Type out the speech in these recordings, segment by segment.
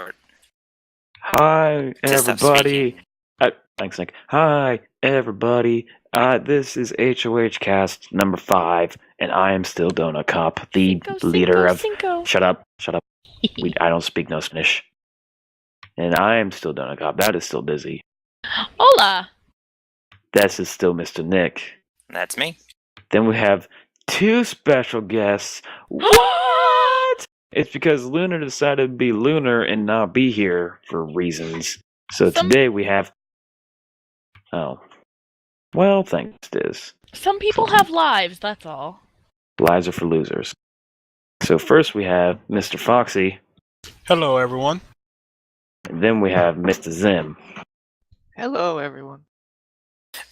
for it. Hi, Just stop everybody. Thanks, Nick. Hi, everybody. This is HoHcast number 5, and I am still Donut Cop, the leader of... Cinco. Shut up. I don't speak no Spanish. And I am still Donut Cop. That is still Dizzy. Hola. This is still Mr. Nick. That's me. Then we have 2 special guests. What? It's because Lunar decided to be Lunar and not be here for reasons. So today we have... Oh. Well, thanks, Diz. Some people have lives, that's all. Lives are for losers. So first we have Mr. Foxy. Hello, everyone. And then we have Mr. Zim. Hello, everyone.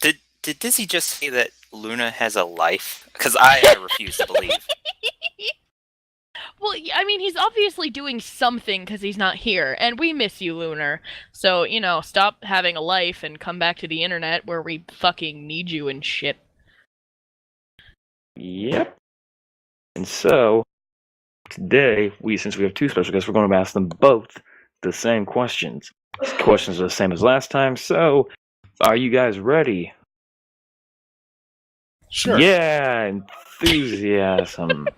Did Dizzy just say that Luna has a life? Because I refuse to believe. Well, I mean, he's obviously doing something because he's not here, and we miss you, Lunar. So, stop having a life and come back to the internet where we fucking need you and shit. Yep. And so, today, since we have 2 special guests, we're going to ask them both the same questions. The questions are the same as last time, so are you guys ready? Sure. Yeah, enthusiasm.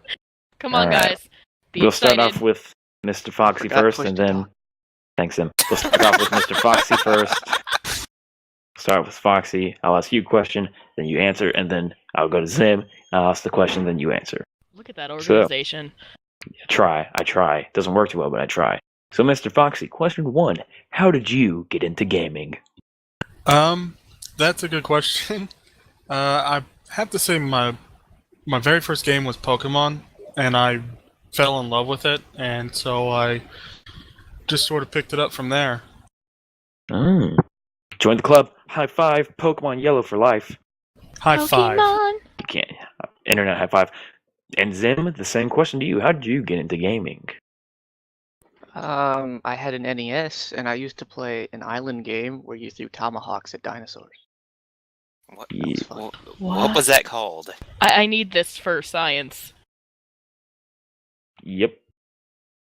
Come on, Alright. guys. Be We'll excited. start off with Mr. Foxy first, and then... Thanks, Zim. We'll start off with Mr. Foxy first. Start with Foxy. I'll ask you a question, then you answer, and then I'll go to Zim. I'll ask the question, then you answer. Look at that organization. I try. Doesn't work too well, but I try. So, Mr. Foxy, question 1. How did you get into gaming? That's a good question. I have to say my very first game was Pokemon, and I fell in love with it, and so I just sort of picked it up from there. Join the club. High five. Pokemon Yellow for life. High five. Pokemon. You can't. Internet high five. And Zim, the same question to you. How did you get into gaming? I had an NES, and I used to play an island game where you threw tomahawks at dinosaurs. What, Yeah. what was that called? I need this for science. Yep.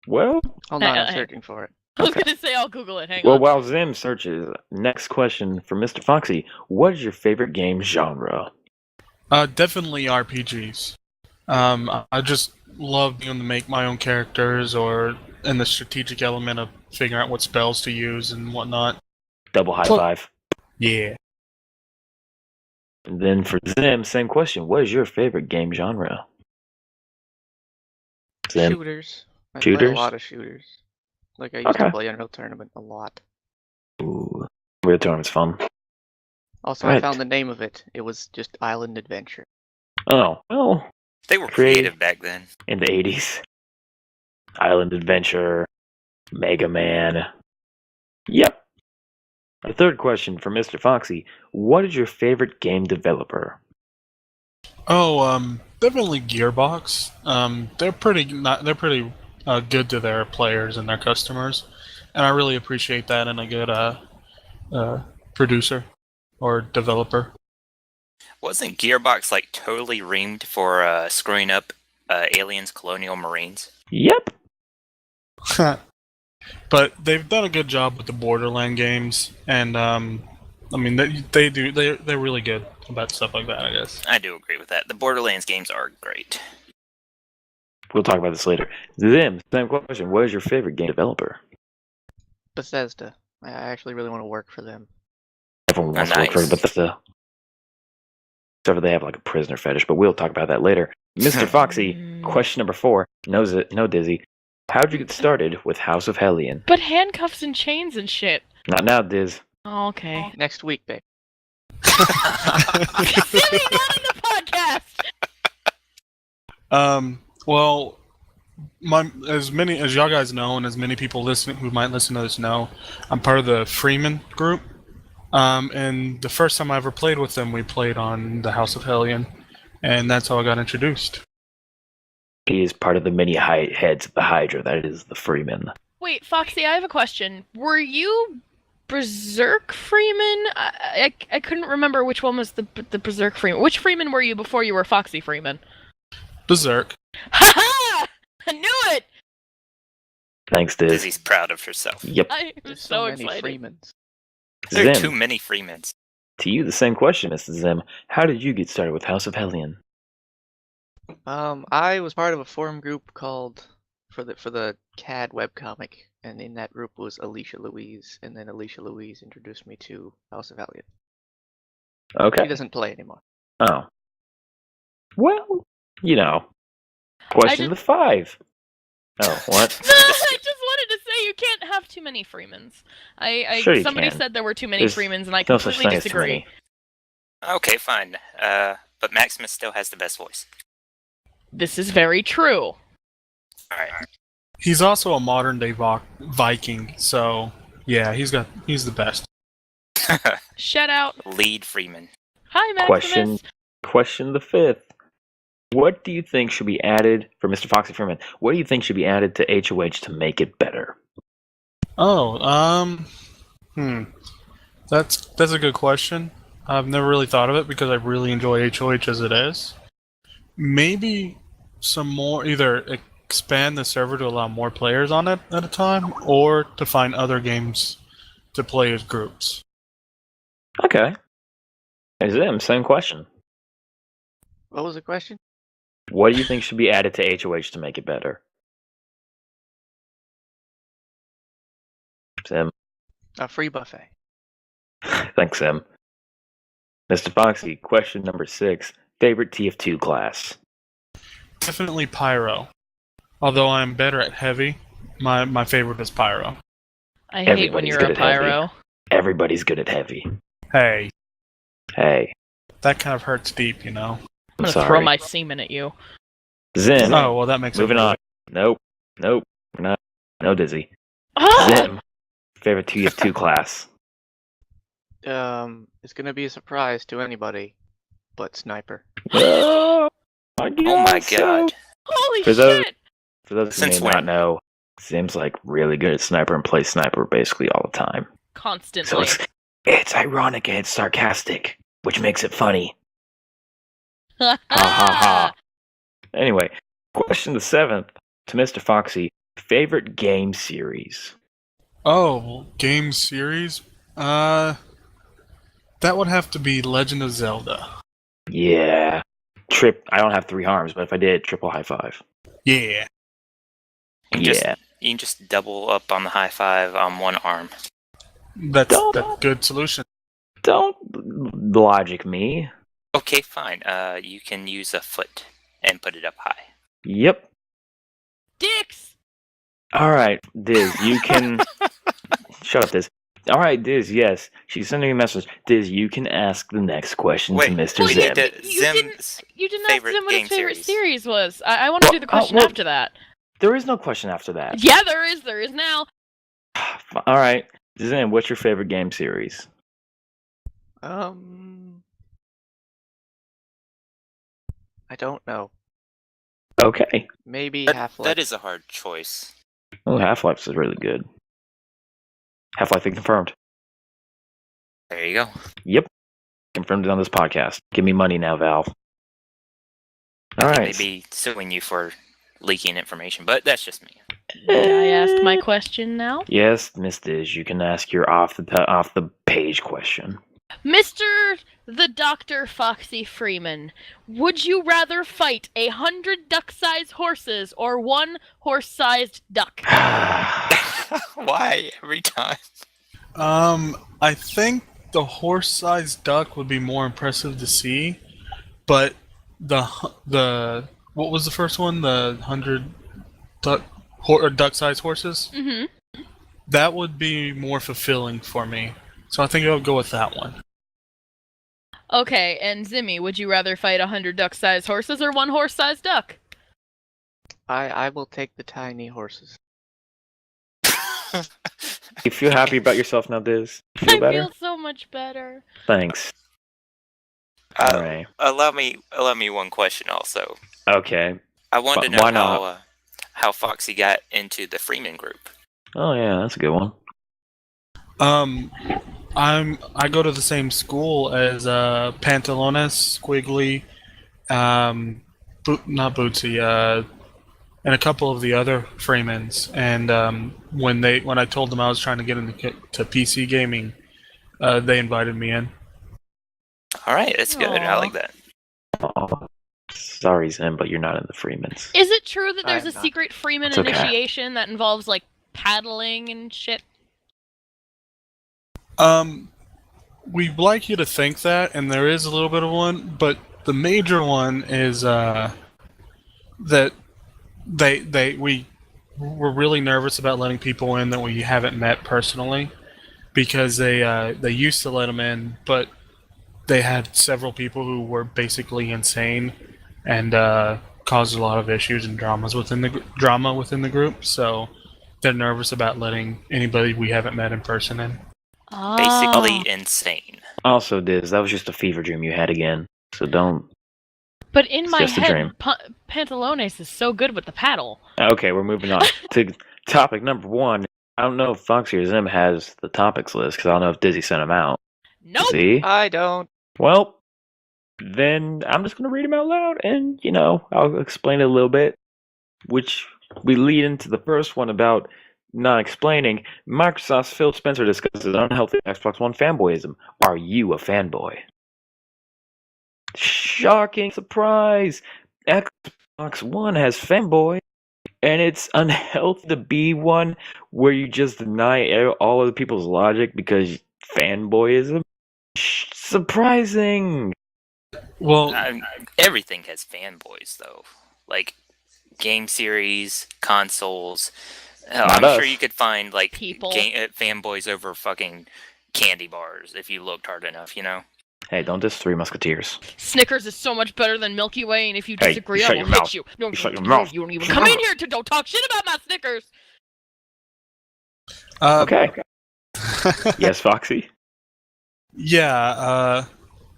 Well, Hold on, I'm searching for it. I was Okay. gonna say I'll Google it. Hang well, on. while Zim searches, next question for Mr. Foxy. What is your favorite game genre? Definitely RPGs. I just love being able to make my own characters, and the strategic element of figuring out what spells to use and whatnot. Double high five. Yeah. And then for Zim, same question. What is your favorite game genre? Zim? Shooters. I play Shooters? a lot of shooters. Like, I used to Okay. play Unreal Tournament a lot. Ooh. Real Tournament's fun. Also, Right. I found the name of it. It was just Island Adventure. Oh, well, They were Create- creative back then. in the 80s. Island Adventure, Mega Man. Yep. The third question for Mr. Foxy. What is your favorite game developer? Oh, definitely Gearbox. They're pretty good to their players and their customers, and I really appreciate that in a good producer or developer. Wasn't Gearbox totally reamed for screwing up aliens, colonial marines? Yep. But they've done a good job with the Borderland games, and they're really good about stuff like that, I guess. I do agree with that. The Borderlands games are great. We'll talk about this later. Zim, same question. What is your favorite game developer? Bethesda. I actually really want to work for them. Everyone wants to work for Nice. Bethesda. Except for they have a prisoner fetish, but we'll talk about that later. Mr. Foxy, question number 4. No Dizzy. How'd you get started with House of Hellion? But handcuffs and chains and shit. Not now, Diz. Oh, okay. Next week, babe. Silly, not in the podcast. Well, as y'all guys know, and as many people who might listen to this know, I'm part of the Freeman group. And the first time I ever played with them, we played on the House of Hellion, and that's how I got introduced. He is part of the many heads of the Hydra. That is the Freeman. Wait, Foxy, I have a question. Were you Berserk Freeman? I couldn't remember which one was the Berserk Freeman. Which Freeman were you before you were Foxy Freeman? Berserk. Ha ha! I knew it! Thanks, Diz. Dizzy's proud of herself. Yep. I am There's so many excited. Freemans. There are Zim, too many Freemans. to you the same question, Mr. Zim. How did you get started with House of Hellion? I was part of a forum group called for the CAD webcomic, and in that group was Alicia Louise, and then Alicia Louise introduced me to House of Hellion. She Okay. doesn't play anymore. Oh. Well, you know. Question just- 5. Oh, what? No, I just wanted to say you can't have too many Freemans. Sure you Somebody can. said there were too many There's Freemans, and I No such completely thing as too disagree. many. Okay, fine. But Maximus still has the best voice. This is very true. Alright. He's also a modern day Viking, so yeah, he's the best. Shout out. Lead Freeman. Hi, Maximus. Question the 5th. What do you think should be added for Mr. Foxy Freeman? What do you think should be added to HoH to make it better? Oh, that's a good question. I've never really thought of it because I really enjoy HoH as it is. Maybe some more, either expand the server to allow more players on it at a time, or to find other games to play as groups. Okay. Hey, Zim, same question. What was the question? What do you think should be added to HoH to make it better? Zim. A free buffet. Thanks, Zim. Mr. Foxy, question number 6. Favorite TF2 class? Definitely Pyro. Although I'm better at Heavy, my favorite is Pyro. I hate when Everybody's you're good a at heavy. pyro. Everybody's good at heavy. Hey, Hey, that kind of hurts deep, you know? I'm I'm gonna sorry. throw my semen at you. Zim. Oh, well, that makes Moving it on. Nope. We're not. No, Dizzy. Ah! Zim. Favorite TF2 class? It's gonna be a surprise to anybody, but Sniper. Oh my Oh my god. Holy For those- shit! For those who Since may not when? know, Zim's like really good at Sniper and plays Sniper basically all the time. So Constantly. it's ironic and it's sarcastic, which makes it funny. Ha ha ha. Anyway, question the 7th to Mr. Foxy. Favorite game series? Oh, game series? That would have to be Legend of Zelda. Yeah. I don't have 3 arms, but if I did, triple high five. Yeah. You Yeah. can just double up on the high five on one arm. That's a good solution. Don't logic me. Okay, fine. You can use a foot and put it up high. Yep. Dicks! Alright, Diz, you can... Shut up, Diz. Alright, Diz, yes. She's sending me a message. Diz, you can ask the next question Wait, to Mr. well, Zim. You didn't ask favorite him what his game favorite series. series was. I want to do the question well- after that. There is no question after that. Yeah, there is. There is now. Alright, Zim, what's your favorite game series? I don't know. Okay. Maybe That, Half-Life. that is a hard choice. Oh, Half-Life is really good. Half-Life is confirmed. There you go. Yep. Confirmed it on this podcast. Give me money now, Valve. Alright. Maybe suing you for leaking information, but that's just me. May I ask my question now? Yes, Miss Diz, you can ask your off the page question. Mr. the Dr. Foxy Freeman, would you rather fight 100 duck-sized horses or 1 horse-sized duck? Why every time? I think the horse-sized duck would be more impressive to see, but the what was the first one? The 100 duck-sized horses? Mm-hmm. That would be more fulfilling for me. So I think I would go with that one. Okay, and Zimmy, would you rather fight 100 duck-sized horses or 1 horse-sized duck? I will take the tiny horses. You feel happy about yourself now, Diz? Feel I better? feel so much better. Thanks. Uh, Alright. Allow me one question also. Okay. I wanted to Why know not? how Foxy got into the Freeman group. Oh yeah, that's a good one. I go to the same school as Pantalones, Squiggly, not Bootsy, and a couple of the other Freemans. And when I told them I was trying to get into PC gaming, they invited me in. All right, that's good. I Aw. like that. Oh, sorry, Zim, but you're not in the Freemans. Is it true that there's I'm a not. secret Freeman It's okay. initiation that involves like paddling and shit? We'd like you to think that, and there is a little bit of one, but the major one is that we were really nervous about letting people in that we haven't met personally, because they used to let them in, but they had several people who were basically insane and caused a lot of issues and drama within the group. So they're nervous about letting anybody we haven't met in person in. Basically insane. Also, Diz, that was just a fever dream you had again. So don't. But in It's my just a head, dream. Pantalones is so good with the paddle. Okay, we're moving on to topic number 1. I don't know if Foxy or Zim has the topics list, because I don't know if Dizzy sent them out. Nope. See? I don't. Well, then I'm just going to read them out loud, and, I'll explain it a little bit, which we lead into the first one about not explaining. Microsoft's Phil Spencer discusses unhealthy Xbox One fanboyism. Are you a fanboy? Shocking surprise! Xbox One has fanboy, and it's unhealthy to be one where you just deny all other people's logic because fanboyism? Surprising! Well, Everything has fanboys, though. Like game series, consoles. Hell, Not I'm us. sure you could find like People. fanboys over fucking candy bars if you looked hard enough. Hey, don't diss Three Musketeers. Snickers is so much better than Milky Way, and if you Hey, disagree, you I shut will your hit mouth. you. No, You shut your mouth. You don't even Shut come your in mouth. here to don't talk shit about my Snickers. Okay. Yes, Foxy? Yeah,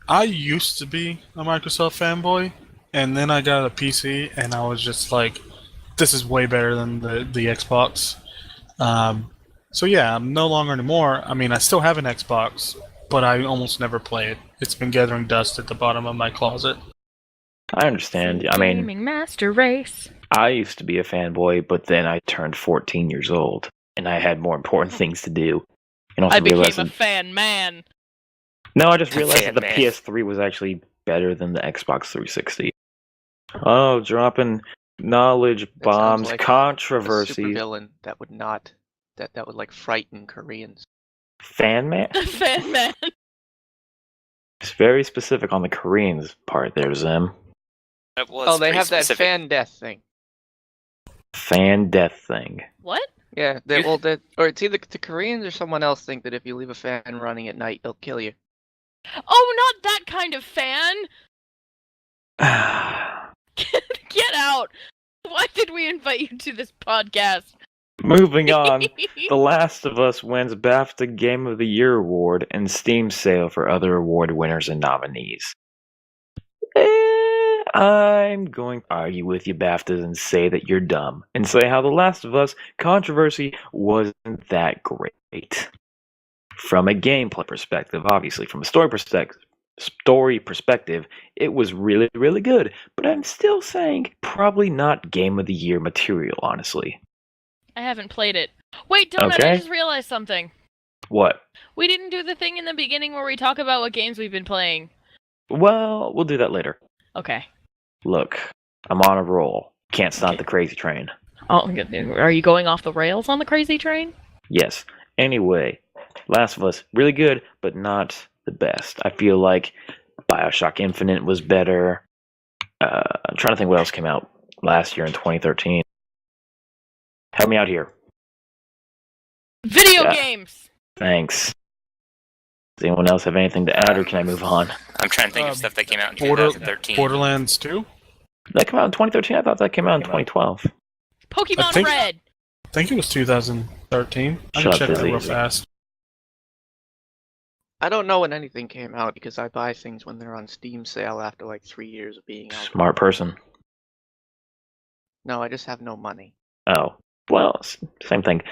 I used to be a Microsoft fanboy, and then I got a PC, and I was just like, this is way better than the Xbox. So yeah, I'm no longer anymore. I mean, I still have an Xbox, but I almost never play it. It's been gathering dust at the bottom of my closet. I understand. I mean, Gaming Master Race. I used to be a fanboy, but then I turned 14 years old, and I had more important things to do. And also I became realized a fan man. No, I just realized that the Fan man. PS3 was actually better than the Xbox 360. Oh, dropping knowledge That sounds bombs, like a controversy. supervillain that would not that would like frighten Koreans. Fan man? Fan man. It's very specific on the Koreans part there, Zim. Oh, they have that fan death thing. Fan death thing. What? Yeah, or it's either the Koreans or someone else think that if you leave a fan running at night, it'll kill you. Oh, not that kind of fan. Get out. Why did we invite you to this podcast? Moving on. The Last of Us wins BAFTA Game of the Year award and Steam sale for other award winners and nominees. I'm going to argue with you, BAFTAs, and say that you're dumb, and say how The Last of Us controversy wasn't that great. From a gameplay perspective, obviously, from a story perspective, it was really, really good, but I'm still saying probably not Game of the Year material, honestly. I haven't played it. Wait, Donut, Okay. I just realized something. What? We didn't do the thing in the beginning where we talk about what games we've been playing. Well, we'll do that later. Okay. Look, I'm on a roll. Can't stop Okay. the crazy train. Oh, are you going off the rails on the crazy train? Yes. Anyway, Last of Us, really good, but not the best. I feel like Bioshock Infinite was better. I'm trying to think what else came out last year in 2013. Help me out here. Video Yeah. games! Thanks. Does anyone else have anything to add, or can I move on? I'm trying to think of stuff that came out in Border- 2013. Borderlands 2? Did that come out in 2013? I thought that came out in 2012. Pokemon think- Red! I think it was 2013. I Shut can up, check that Dizzy. real fast. I don't know when anything came out because I buy things when they're on Steam sale after like 3 years of being out. Smart person. No, I just have no money. Oh, well, same thing.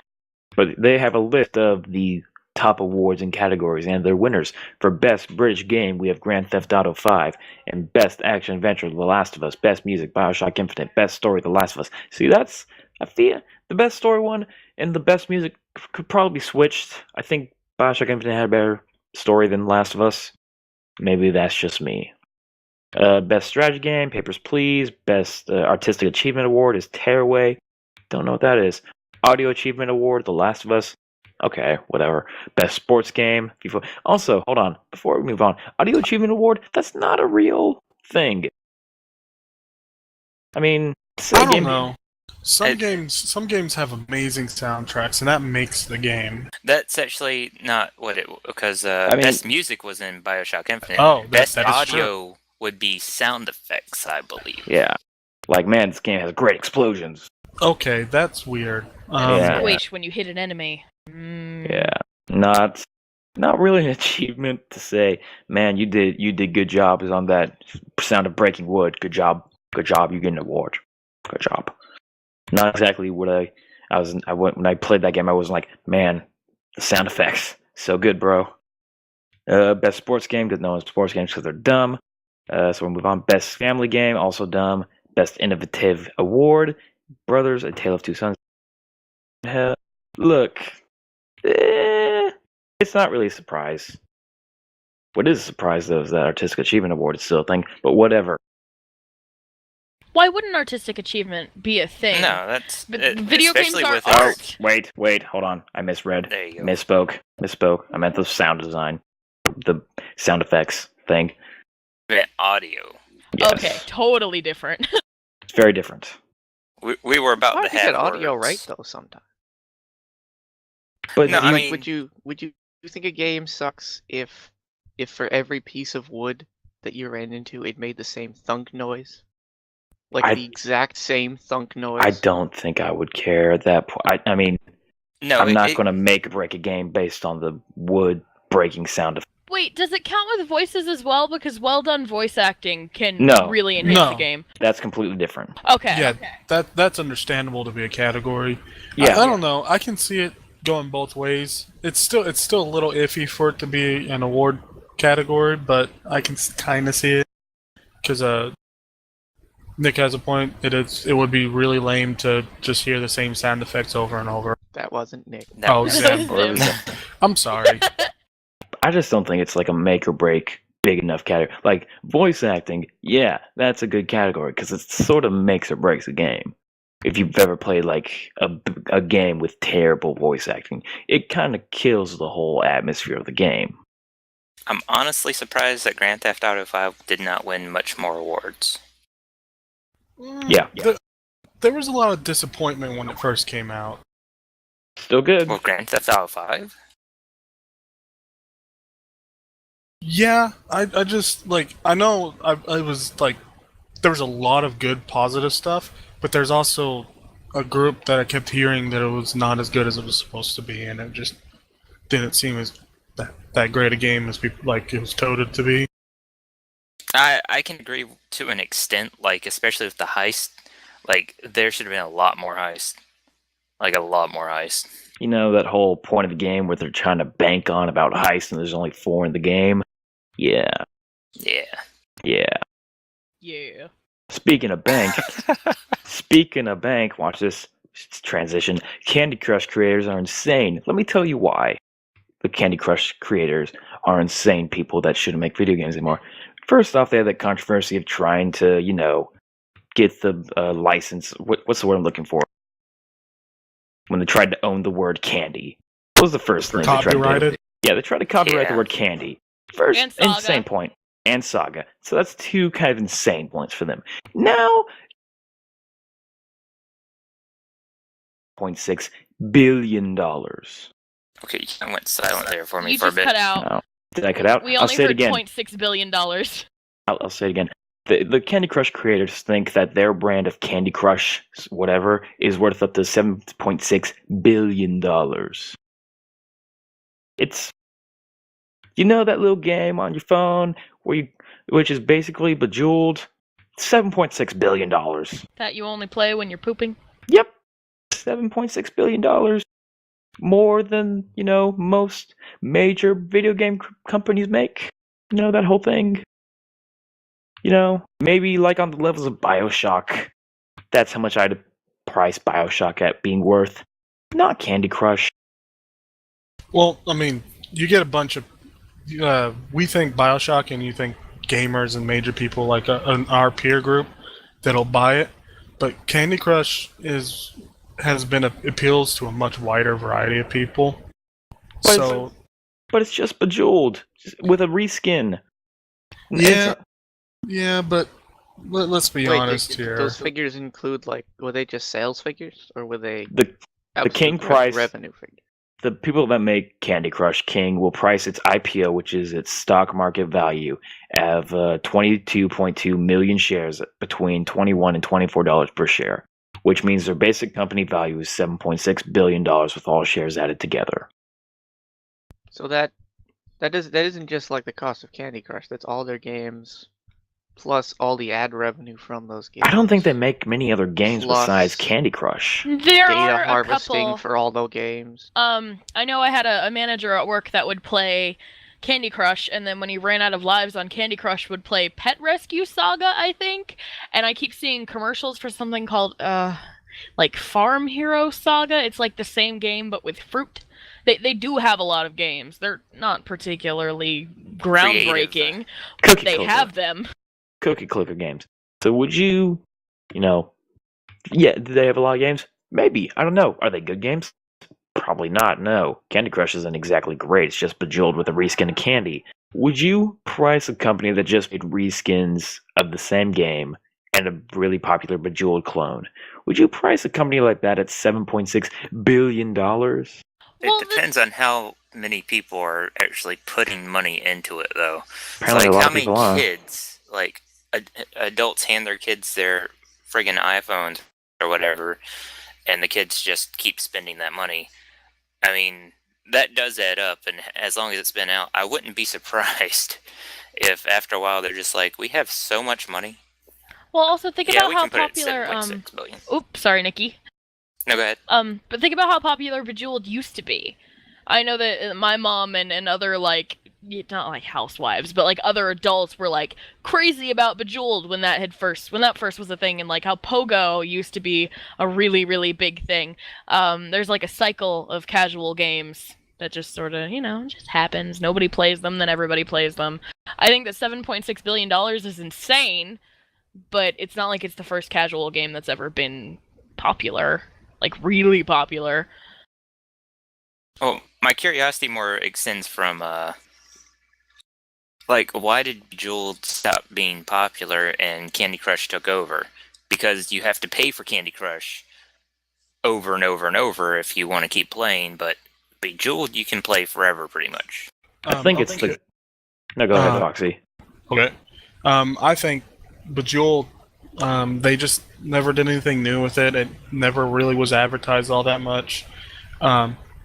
But they have a list of the top awards and categories, and their winners. For Best British Game, we have Grand Theft Auto 5, and Best Action Adventure, The Last of Us, Best Music, Bioshock Infinite, Best Story, The Last of Us. See, I feel the Best Story one and the Best Music could probably be switched. I think Bioshock Infinite had a better story than The Last of Us. Maybe that's just me. Best Strategy Game, Papers, Please. Best Artistic Achievement Award is Tearaway. Don't know what that is. Audio Achievement Award, The Last of Us. Okay, whatever. Best Sports Game, FIFA. Also, hold on, before we move on, Audio Achievement Award, that's not a real thing. I mean, I don't know. Some games have amazing soundtracks, and that makes the game. That's actually not what it, because Best Music was in Bioshock Infinite. Oh, Best that is Audio true. would be sound effects, I believe. Yeah. Like, man, this game has great explosions. Okay, that's weird. Yeah. Squish when you hit an enemy. Yeah. Not really an achievement to say, man, you did good job is on that sound of breaking wood. Good job. You get an award. Good job. Not exactly what when I played that game, I was like, man, the sound effects, so good, bro. Best sports game, because no one's sports games because they're dumb. So we'll move on. Best family game, also dumb. Best innovative award, Brothers: A Tale of Two Sons. Look, it's not really a surprise. What is a surprise, though, is that Artistic Achievement Award is still a thing, but whatever. Why wouldn't artistic achievement be a thing? No, that's But it, video games especially are with art. Wait, hold on. I misread. There you go. Misspoke. I meant the sound design. The sound effects thing. Audio. Yes. Okay, totally different. It's very different. We were about I to think you have said audio words. right though sometimes. But No, I mean- Would you think a game sucks if for every piece of wood that you ran into it made the same thunk noise? Like the exact same thunk noise? I don't think I would care at that point. I mean, No, I'm not going to make or break a game based on the wood breaking sound of. Wait, does it count with voices as well? Because well done voice acting can No. really enhance No. the game. That's completely different. Okay. Yeah, okay. that's understandable to be a category. Yeah. I don't know. I can see it going both ways. It's still a little iffy for it to be an award category, but I can kind of see it because Nick has a point. It would be really lame to just hear the same sound effects over and over. That wasn't Nick. No. Oh, Zim. Or- I'm sorry. I just don't think it's like a make or break big enough category. Like voice acting, yeah, that's a good category because it sort of makes or breaks a game. If you've ever played like a game with terrible voice acting, it kind of kills the whole atmosphere of the game. I'm honestly surprised that Grand Theft Auto 5 did not win much more awards. Yeah. There was a lot of disappointment when it first came out. Still good. Well, Grand Theft Auto 5? Yeah, I just like I know I was like there was a lot of good positive stuff, but there's also a group that I kept hearing that it was not as good as it was supposed to be, and it just didn't seem as that great a game as people like it was touted to be. I can agree to an extent, like especially with the heist. Like there should have been a lot more heist. Like a lot more heist. You know that whole point of the game where they're trying to bank on about heist and there's only 4 in the game? Yeah. Yeah. Yeah. Speaking of bank, watch this transition. Candy Crush creators are insane. Let me tell you why. The Candy Crush creators are insane people that shouldn't make video games anymore. First off, they had that controversy of trying to, get the license. What's the word I'm looking for? When they tried to own the word candy. What was the first thing they tried to do? Copyrighted? Yeah, they tried to copyright the Yeah. word candy. First, And Saga. insane point. And Saga. So that's 2 kind of insane points for them. Now, $0.6 billion. Okay, you kind of went silent there for me You for a just bit. cut out. No. Did I cut out? We I'll only say it heard again. $0.6 billion. I'll say it again. The Candy Crush creators think that their brand of Candy Crush, whatever, is worth up to $7.6 billion. It's, that little game on your phone which is basically Bejeweled? $7.6 billion. That you only play when you're pooping. Yep. $7.6 billion. more than, most major video game companies make. That whole thing. Maybe like on the levels of BioShock. That's how much I'd price BioShock at being worth. Not Candy Crush. Well, I mean, you get a bunch of. We think BioShock, and you think gamers and major people like our peer group that'll buy it. But Candy Crush appeals to a much wider variety of people. But it's just Bejeweled with a reskin. Yeah, but let's be honest here. Those figures include were they just sales figures or were they the King price revenue figures? The people that make Candy Crush King will price its IPO, which is its stock market value, of 22.2 million shares between $21 and $24 per share, which means their basic company value is $7.6 billion with all shares added together. So that isn't just like the cost of Candy Crush. That's all their games, plus all the ad revenue from those games. I don't think they make many other games besides Candy Crush. There data are harvesting a couple. for all those games. I know I had a manager at work that would play Candy Crush, and then when he ran out of lives on Candy Crush, would play Pet Rescue Saga, I think. And I keep seeing commercials for something called Farm Hero Saga. It's like the same game but with fruit. They do have a lot of games. They're not particularly groundbreaking, but they have them. Cookie clicker games. So would you, do they have a lot of games? Maybe. I don't know. Are they good games? Probably not, no. Candy Crush isn't exactly great. It's just Bejeweled with a reskin of candy. Would you price a company that just made reskins of the same game and a really popular Bejeweled clone? Would you price a company like that at $7.6 billion? It depends on how many people are actually putting money into it, though. Apparently, a lot of people are. Kids, adults hand their kids their friggin' iPhones or whatever, and the kids just keep spending that money. I mean, that does add up, and as long as it's been out, I wouldn't be surprised if after a while they're just like, we have so much money. Well, also think about how popular. Oops, sorry, Nikki. No, go ahead. But think about how popular Bejeweled used to be. I know that my mom and other not like housewives, but other adults were crazy about Bejeweled when that first was a thing, and how Pogo used to be a really, really big thing. There's a cycle of casual games that just sort of, just happens. Nobody plays them, then everybody plays them. I think that $7.6 billion is insane, but it's not like it's the first casual game that's ever been popular. Really popular. Oh, my curiosity more extends from, why did Bejeweled stop being popular and Candy Crush took over? Because you have to pay for Candy Crush over and over and over if you want to keep playing, but Bejeweled you can play forever, pretty much. I think it's the... No, go ahead, Foxy. Okay. I think Bejeweled, they just never did anything new with it. It never really was advertised all that much.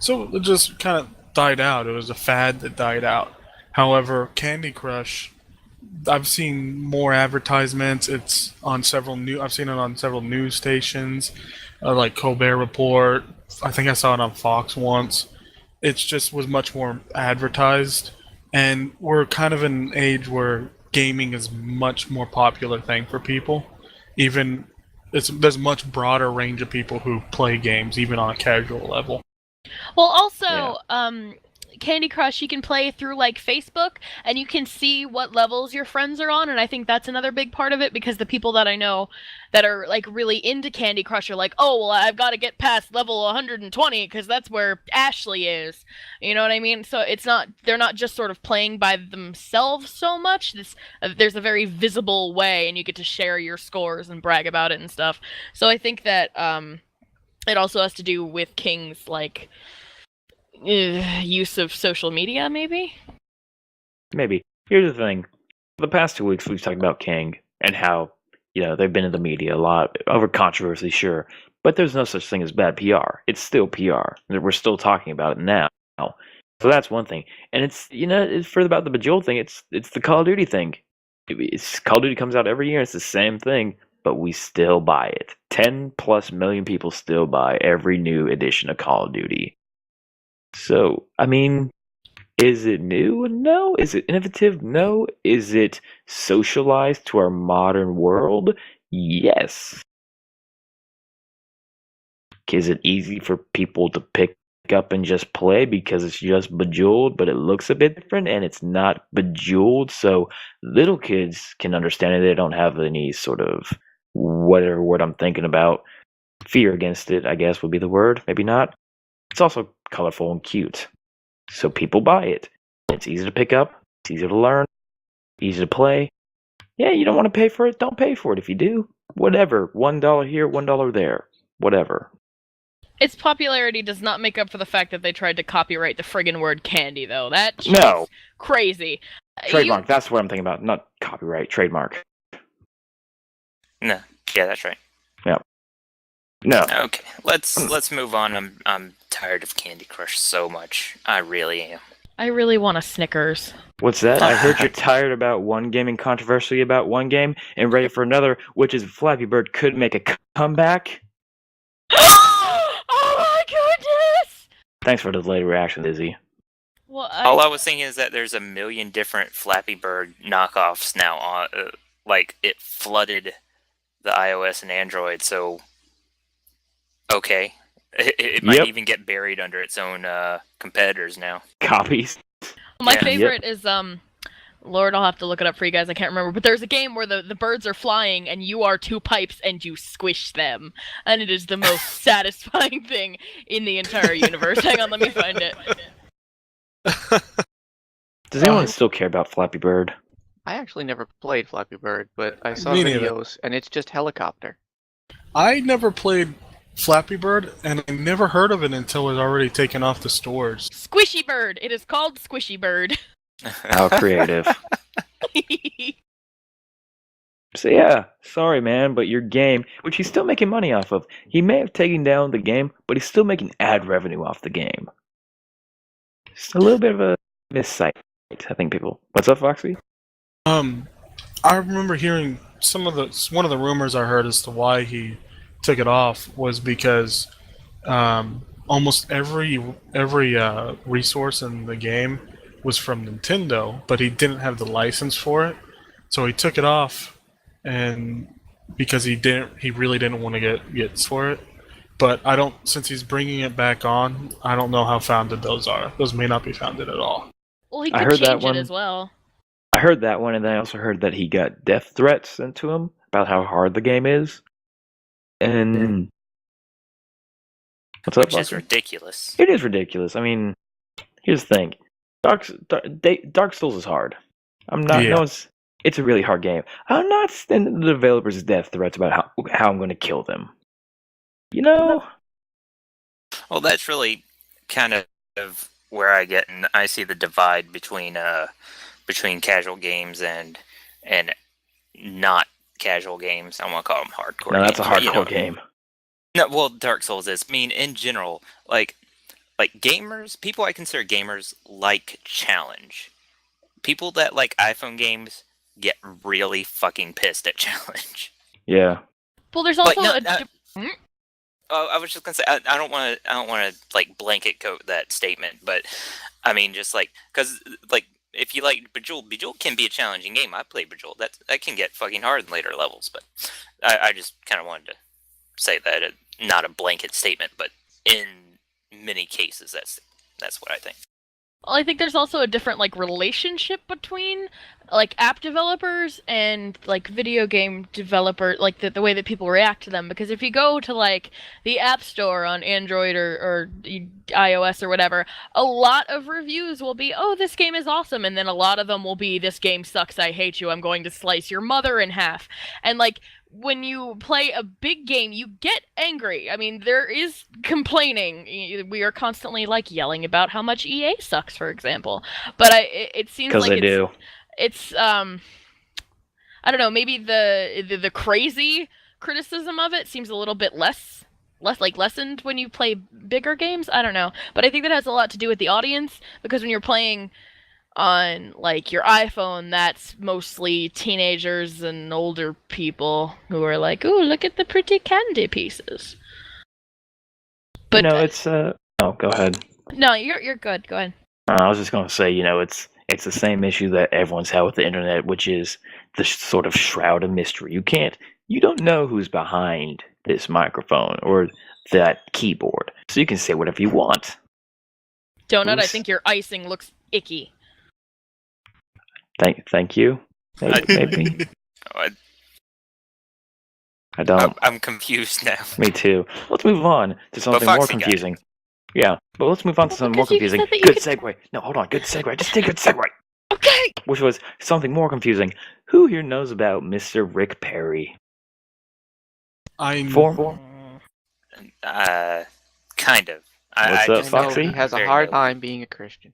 So it just kind of died out. It was a fad that died out. However, Candy Crush, I've seen more advertisements. It's on I've seen it on several news stations, like Colbert Report. I think I saw it on Fox once. It just was much more advertised. And we're kind of in an age where gaming is much more popular thing for people. There's a much broader range of people who play games, even on a casual level. Well, also, Candy Crush, you can play through Facebook, and you can see what levels your friends are on, and I think that's another big part of it, because the people that I know that are really into Candy Crush are like, oh, well, I've got to get past level 120 because that's where Ashley is. You know what I mean? So they're not just sort of playing by themselves so much. There's a very visible way, and you get to share your scores and brag about it and stuff. So I think that it also has to do with King's use of social media, maybe? Maybe. Here's the thing. For the past 2 weeks, we've talked about King and how, they've been in the media a lot, over controversy, sure, but there's no such thing as bad PR. It's still PR. We're still talking about it now. So that's one thing. And it's, it's further about the Bejeweled thing. It's the Call of Duty thing. Call of Duty comes out every year. It's the same thing, but we still buy it. 10+ million people still buy every new edition of Call of Duty. So, I mean, is it new? No. Is it innovative? No. Is it socialized to our modern world? Yes. Is it easy for people to pick up and just play because it's just Bejeweled, but it looks a bit different and it's not Bejeweled, so little kids can understand it. They don't have any sort of whatever word I'm thinking about. Fear against it, I guess, would be the word. Maybe not. It's also colorful and cute, so people buy it. It's easy to pick up. It's easy to learn. Easy to play. Yeah, you don't want to pay for it? Don't pay for it. If you do, whatever. $1 here, $1 there. Whatever. Its popularity does not make up for the fact that they tried to copyright the friggin' word candy, though. That's No. crazy. Trademark. That's what I'm thinking about. Not copyright. Trademark. No, yeah, that's right. No. Okay, let's move on. I'm tired of Candy Crush so much. I really am. I really want a Snickers. What's that? I heard you're tired about one game and controversy about one game and ready for another, which is Flappy Bird could make a comeback. Oh my goodness! Thanks for the delayed reaction, Izzy. Well, All I was thinking is that there's a million different Flappy Bird knockoffs now. On like it flooded the iOS and Android, so okay, it might even get buried under its own competitors now. Copies. my yeah. favorite is Lord, I'll have to look it up for you guys. I can't remember, but there's a game where the birds are flying and you are two pipes and you squish them, and it is the most satisfying thing in the entire universe. Hang on, let me find it. Does anyone still care about Flappy Bird? I actually never played Flappy Bird, but I saw Me neither. videos, and it's just helicopter. I never played Flappy Bird, and I never heard of it until it was already taken off the stores. Squishy Bird. It is called Squishy Bird. How creative. So yeah, sorry man, but your game, which he's still making money off of, he may have taken down the game, but he's still making ad revenue off the game. It's a little bit of a missight, I think people. What's up, Foxy? I remember hearing one of the rumors I heard as to why he took it off was because almost every resource in the game was from Nintendo, but he didn't have the license for it, so he took it off, and because he really didn't want to get for it. But since he's bringing it back on, I don't know how founded those are. Those may not be founded at all. Well, he I could heard that change one. it as well. I heard that one, and then I also heard that he got death threats sent to him about how hard the game is. And what's up, Which is Foxy? ridiculous. It is ridiculous. I mean, here's the thing: Dark Souls is hard. I'm not. Yeah. No, it's a really hard game. I'm not sending the developers death threats about how I'm going to kill them. You know? Well, that's really kind of where I see the divide between casual games and not casual games. I want to call them hardcore. No, that's a games, hardcore game. No, well, Dark Souls is. I mean, in general, like gamers, people I consider gamers like challenge. People that like iPhone games get really fucking pissed at challenge. Yeah. Well, there's also I was just gonna say I don't want to like blanket coat that statement, but I mean just like because like if you like Bejeweled can be a challenging game. I played Bejeweled. That can get fucking hard in later levels, but I just kind of wanted to say that not a blanket statement, but in many cases that's what I think. Well, I think there's also a different relationship between app developers and video game developer, the way that people react to them. Because if you go to the App Store on Android or iOS or whatever, a lot of reviews will be, "Oh, this game is awesome," and then a lot of them will be, "This game sucks. I hate you. I'm going to slice your mother in half." And when you play a big game, you get angry. I mean, there is complaining. We are constantly yelling about how much EA sucks, for example. But it seems like they do. It's I don't know. Maybe the crazy criticism of it seems a little bit less lessened when you play bigger games. I don't know, but I think that has a lot to do with the audience, because when you're playing on your iPhone, that's mostly teenagers and older people who are like, "Ooh, look at the pretty candy pieces." But it's oh, go ahead. No, you're good. Go ahead. I was just going to say, it's the same issue that everyone's had with the internet, which is the sort of shroud of mystery. You don't know who's behind this microphone or that keyboard, so you can say whatever you want. Donut, I think your icing looks icky. Thank you. Maybe. I don't. I'm confused now. Me too. Let's move on to something more Foxy confusing. Yeah, but let's move on to something more because you confusing. said that you Good could- segue. No, hold on. Good segue. Just a good segue. Okay. Which was something more confusing. Who here knows about Mr. Rick Perry? I Kind of. What's up, I know Foxy? he has a Very hard low. time being a Christian.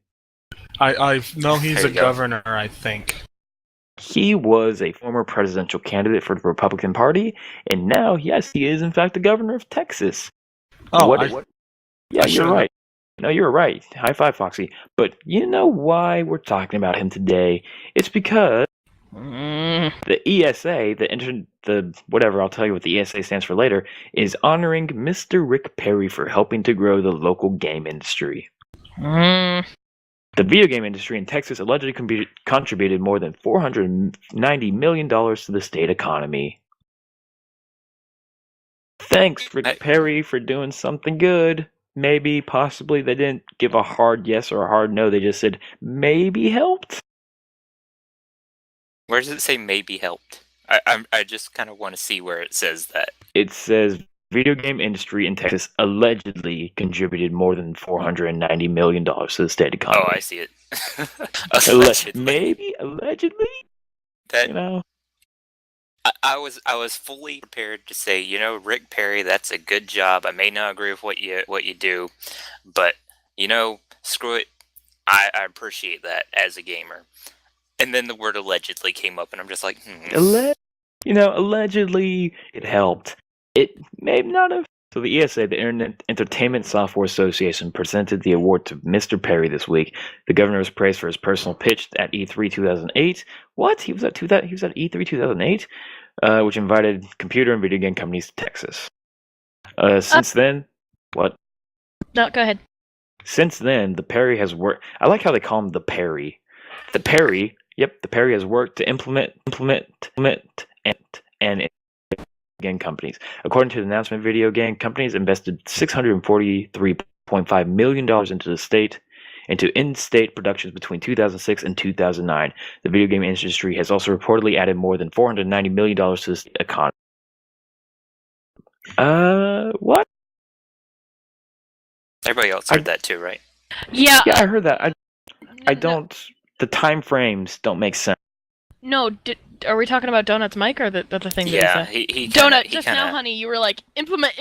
I know he's There a you go. governor, I think. He was a former presidential candidate for the Republican Party, and now, yes, he is in fact the governor of Texas. Oh, Yeah, I you're should've- right. No, you're right. High five, Foxy. But you know why we're talking about him today? It's because the ESA, the whatever, I'll tell you what the ESA stands for later, is honoring Mr. Rick Perry for helping to grow the local game industry. The video game industry in Texas allegedly contributed more than $490 million to the state economy. Thanks, Rick Perry, for doing something good. Maybe, possibly, they didn't give a hard yes or a hard no. They just said, maybe helped? Where does it say maybe helped? I just kind of want to see where it says that. It says, video game industry in Texas allegedly contributed more than $490 million to the state economy. Oh, I see it. Allegedly. Maybe? Allegedly? That You know? I was fully prepared to say, Rick Perry, that's a good job. I may not agree with what you do, but screw it. I appreciate that as a gamer. And then the word allegedly came up, and I'm just like, Allegedly it helped. It may not have. So the ESA, the Internet Entertainment Software Association, presented the award to Mr. Perry this week. The governor was praised for his personal pitch at E3 2008. What? He was at E3 2008, which invited computer and video game companies to Texas. Since then, what? No, go ahead. Since then, the Perry has worked. I like how they call him the Perry. The Perry has worked to implement, and game companies. According to the announcement, video game companies invested $643.5 million into in-state productions between 2006 and 2009. The video game industry has also reportedly added more than $490 million to the economy. What? everybody else heard that too, right? Yeah. Yeah, I heard that. I don't. The time frames don't make sense. No, are we talking about Donut's mic or the thing that Yeah, he said? he Donut, he just kinda, now, honey, you were like, implement.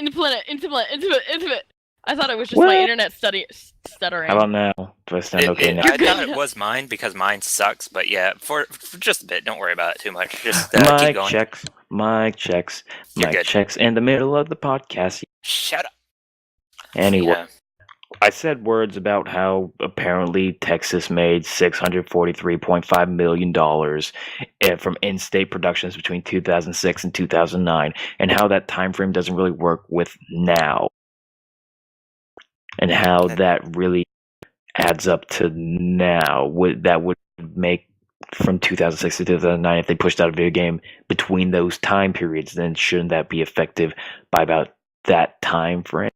I thought it was just my What? internet stuttering. How about now? Do I sound okay now? I thought it was mine because mine sucks, but yeah, for just a bit. Don't worry about it too much. Just keep Mic going. checks, You're mic good. checks in the middle of the podcast. Shut up. Anyway, Yeah. I said words about how apparently Texas made $643.5 million from in-state productions between 2006 and 2009, and how that time frame doesn't really work with now, and how that really adds up to now. That would make from 2006 to 2009 if they pushed out a video game between those time periods. Then shouldn't that be effective by about that time frame?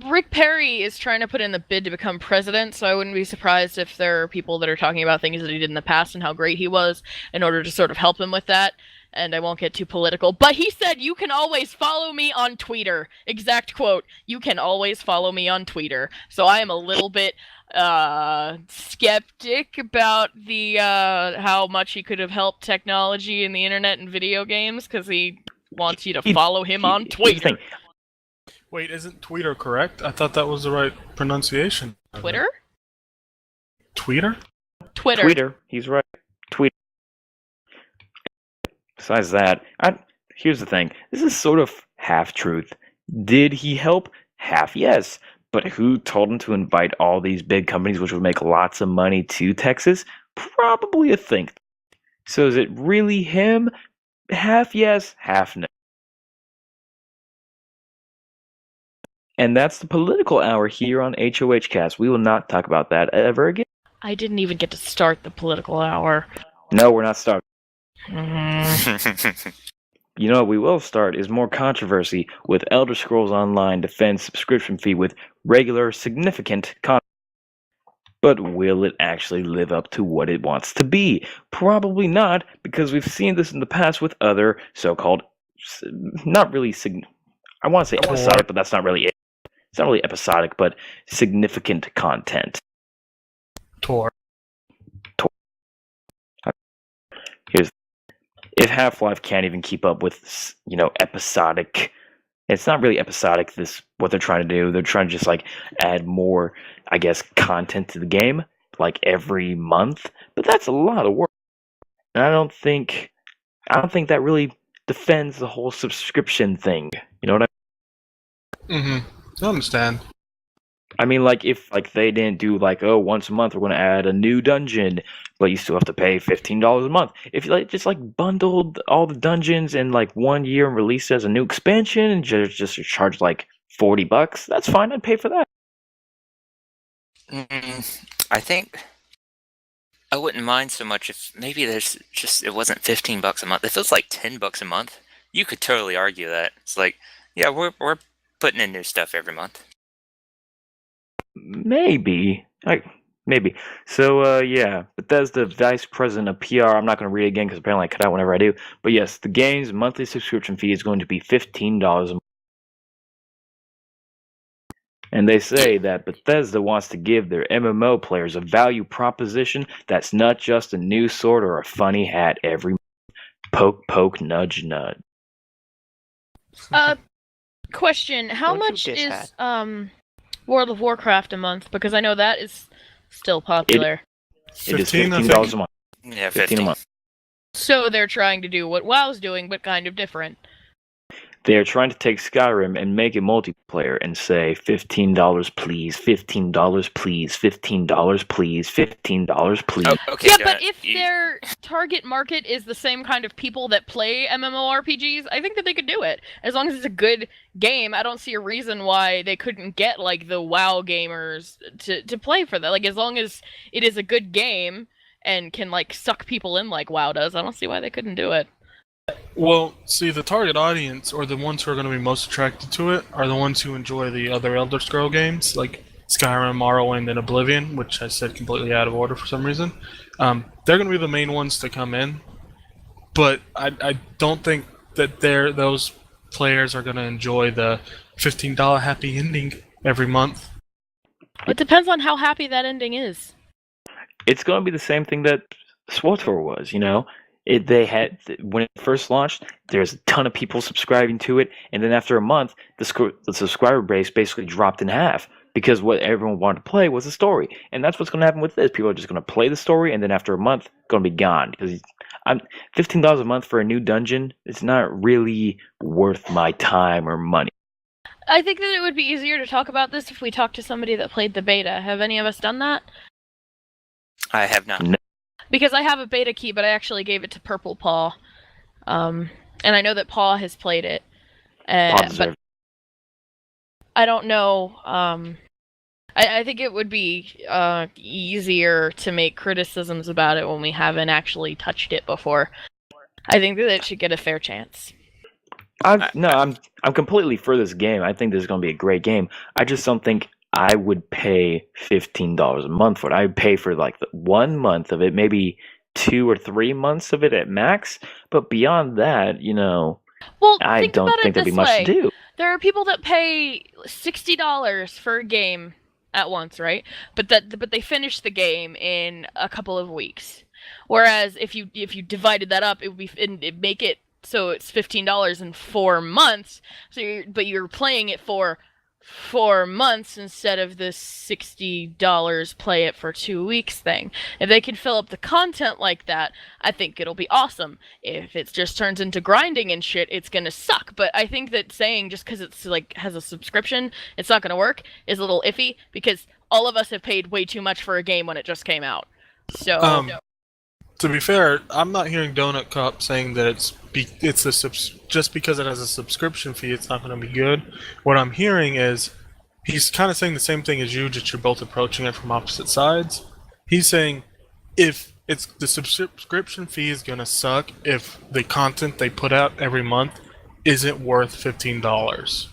Rick Perry is trying to put in the bid to become president, so I wouldn't be surprised if there are people that are talking about things that he did in the past and how great he was in order to sort of help him with that. And I won't get too political, but he said, "You can always follow me on Twitter." Exact quote, "You can always follow me on Twitter." So I am a little bit skeptic about the how much he could have helped technology and the internet and video games, because he wants you to follow him on Here's the Twitter. thing. Wait, isn't Twitter correct? I thought that was the right pronunciation. Twitter? Twitter? Twitter. He's right. Twitter. Besides that, here's the thing. This is sort of half-truth. Did he help? Half yes. But who told him to invite all these big companies, which would make lots of money, to Texas? Probably a think. So is it really him? Half yes, half no. And that's the political hour here on HoHcast. We will not talk about that ever again. I didn't even get to start the political hour. No, we're not starting. Mm. You know what we will start is more controversy with Elder Scrolls Online Defense subscription fee with regular, significant content. But will it actually live up to what it wants to be? Probably not, because we've seen this in the past with other so-called, not really, I want to say episodic, but that's not really it. It's not really episodic, but significant content. Tor. Here's, if Half-Life can't even keep up with, episodic, it's not really episodic, what they're trying to do. They're trying to just, add more, I guess, content to the game, every month. But that's a lot of work. And I don't think that really defends the whole subscription thing. You know what I mean? Mm-hmm. I understand. I mean, if they didn't do once a month we're going to add a new dungeon, but you still have to pay $15 a month. If you just bundled all the dungeons in 1 year and released as a new expansion and just charge $40, that's fine. I'd pay for that. I think I wouldn't mind so much if maybe it wasn't $15 a month. If it was $10 a month, you could totally argue that. It's yeah, we're putting in new stuff every month. Maybe. Maybe. So, yeah. Bethesda Vice President of PR, I'm not going to read it again because apparently I cut out whenever I do. But yes, the game's monthly subscription fee is going to be $15 a month. And they say that Bethesda wants to give their MMO players a value proposition that's not just a new sword or a funny hat every month. Poke, poke, nudge, nudge. Question: how Don't you much diss is hat. World of Warcraft a month? Because I know that is still popular. It is 15, I $15 think. a month. Yeah, 15 a month. So they're trying to do what WoW's doing, but kind of different. They are trying to take Skyrim and make it multiplayer and say $15 please, $15 please, $15 please, $15 please. Oh, okay, Yeah, Donut, but if their target market is the same kind of people that play MMORPGs, I think that they could do it. As long as it's a good game, I don't see a reason why they couldn't get the WoW gamers to play for that. As long as it is a good game and can suck people in like WoW does, I don't see why they couldn't do it. Well, see, the target audience, or the ones who are going to be most attracted to it, are the ones who enjoy the other Elder Scroll games, like Skyrim, Morrowind, and Oblivion, which I said completely out of order for some reason. They're going to be the main ones to come in, but I don't think that those players are going to enjoy the $15 happy ending every month. It depends on how happy that ending is. It's going to be the same thing that SWTOR was, when it first launched, there's a ton of people subscribing to it, and then after a month, the subscriber base basically dropped in half because what everyone wanted to play was the story, and that's what's going to happen with this. People are just going to play the story, and then after a month, going to be gone because $15 a month for a new dungeon. It's not really worth my time or money. I think that it would be easier to talk about this if we talked to somebody that played the beta. Have any of us done that? I have not. No. Because I have a beta key, but I actually gave it to Purple Paw. And I know that Paw has played it. But I don't know. I think it would be easier to make criticisms about it when we haven't actually touched it before. I think that it should get a fair chance. I'm completely for this game. I think this is going to be a great game. I just don't think I would pay $15 a month for it. I would pay for 1 month of it, maybe 2 or 3 months of it at max. But beyond that, well, I don't think there'd be much to do. There are people that pay $60 for a game at once, right? But they finish the game in a couple of weeks. Whereas if you divided that up, it'd make it so it's $15 in 4 months. But you're playing it for 4 months instead of the $60 play it for 2 weeks thing. If they can fill up the content like that, I think it'll be awesome. If it just turns into grinding and shit, it's gonna suck. But I think that saying just because it's has a subscription, it's not gonna work is a little iffy because all of us have paid way too much for a game when it just came out. So To be fair, I'm not hearing Donut Cup saying that just because it has a subscription fee, it's not going to be good. What I'm hearing is he's kind of saying the same thing as you, just you're both approaching it from opposite sides. He's saying if it's the subscription fee is gonna suck if the content they put out every month isn't worth $15.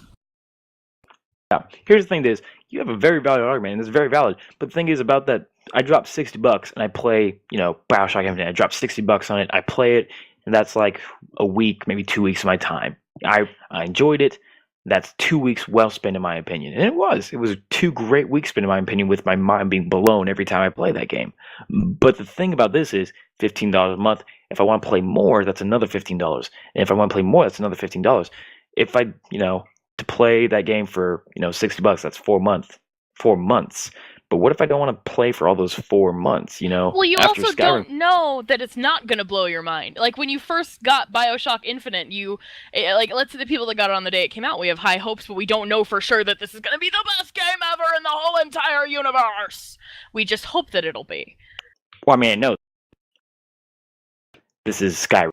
Yeah. Here's the thing: is you have a very valid argument, and it's very valid. But the thing is about that, I dropped $60 and I play, Bioshock Infinite. I dropped $60 on it. I play it, and that's like a week, maybe 2 weeks of my time. I enjoyed it. That's 2 weeks well spent, in my opinion. And it was 2 great weeks spent, in my opinion, with my mind being blown every time I play that game. But the thing about this is $15 a month. If I want to play more, that's another $15. And if I want to play more, that's another $15. If I, to play that game for, $60, that's 4 months. But what if I don't want to play for all those 4 months, Well, you after also Skyrim? don't know that it's not going to blow your mind. Like, when you first got Bioshock Infinite, let's say the people that got it on the day it came out, we have high hopes, but we don't know for sure that this is going to be the best game ever in the whole entire universe. We just hope that it'll be. Well, I mean, I know this is Skyrim.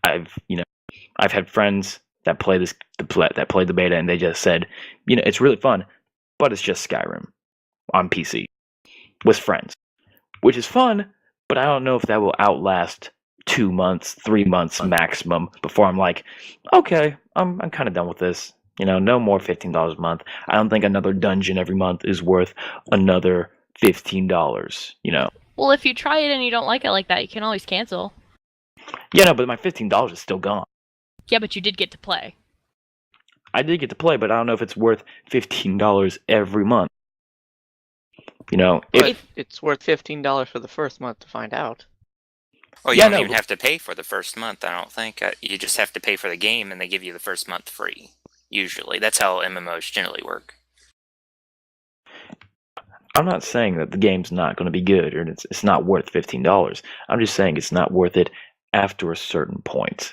I've had friends that play that played the beta, and they just said, it's really fun, but it's just Skyrim on PC with friends, which is fun, but I don't know if that will outlast 2 months, 3 months maximum before I'm like, okay, I'm kind of done with this. No more $15 a month. I don't think another dungeon every month is worth another $15. Well, if you try it and you don't like it like that, you can always cancel. Yeah, no, but my $15 is still gone. Yeah, but you did get to play. I did get to play, but I don't know if it's worth $15 every month. If it's worth $15 for the first month to find out. Well, you don't even have to pay for the first month, I don't think. You just have to pay for the game, and they give you the first month free. Usually. That's how MMOs generally work. I'm not saying that the game's not going to be good, or it's not worth $15. I'm just saying it's not worth it after a certain point.